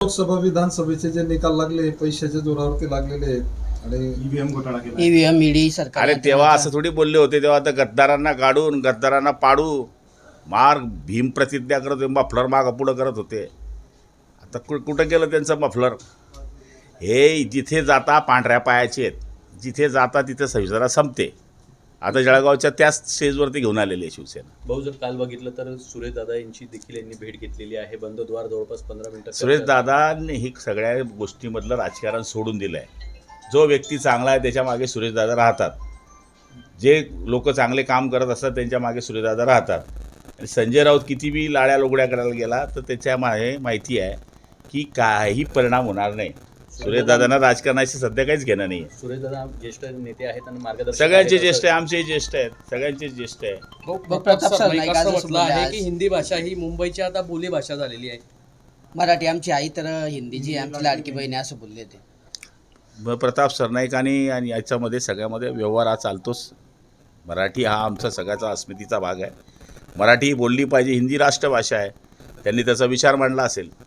लोकसभा विधानसभेचे जे निकाल लागले पैशाच्या जोरावरती लागलेले आहेत आणि ईव्हीएम घोटाळा केला. ईव्हीएम ईडी सरकार. अरे तेव्हा असं थोडी बोलले होते, तेव्हा आता गद्दारांना काढून गद्दारांना पाडू मार भीम प्रतिज्ञा करत मफलर मागं पुढं करत होते. आता कुठं गेलं त्यांचं मफलर? हे जिथे जाता पांढऱ्या पायाचे आहेत, जिथे जाता तिथे शिवसेना संपते. आता जळगावच्या त्याच स्टेजवरती घेऊन आलेली आहे शिवसेना. भाऊ जर काल बघितलं तर सुरेश दादा यांची देखील यांनी भेट घेतलेली आहे. बंद द्वार जवळपास 15 मिनिटं. सुरेश दादांनी ही सगळ्या गोष्टीमधलं राजकारण सोडून दिलं आहे. जो व्यक्ती चांगला आहे त्याच्या मागे सुरेश दादा राहतात. जे लोक चांगले काम करत असतात त्यांच्या मागे सुरेश दादा राहतात. आणि संजय राऊत किती बी लाड्या लोगड्या करायला गेला तर त्याच्या मागे माहिती आहे की काही परिणाम होणार नाही. सुरेश दादांना राजकारणाशी सध्या काहीच घेणं नाही आहे. सुरेश दादा ज्येष्ठ नेते आहेत आणि मार्गदर्शक सगळ्यांचे आहेत. ज्येष्ठ आहे, आमचे ज्येष्ठ आहेत, सगळ्यांचे ज्येष्ठ आहे. प्रताप सरनाईक आज म्हटलं आहे आज. की हिंदी भाषा ही मुंबईची आता बोलीभाषा झालेली आहे. मराठी आमची आई तर हिंदीची आमची लाडकी बहीण आहे असं बोलले ते. प्रताप सरनाईकांनी आणि याच्यामध्ये सगळ्यामध्ये व्यवहार हा चालतोच. मराठी हा आमचा सगळ्याचा अस्मितीचा भाग आहे. मराठी बोलली पाहिजे, हिंदी राष्ट्रभाषा आहे. त्यांनी त्याचा विचार मांडला असेल.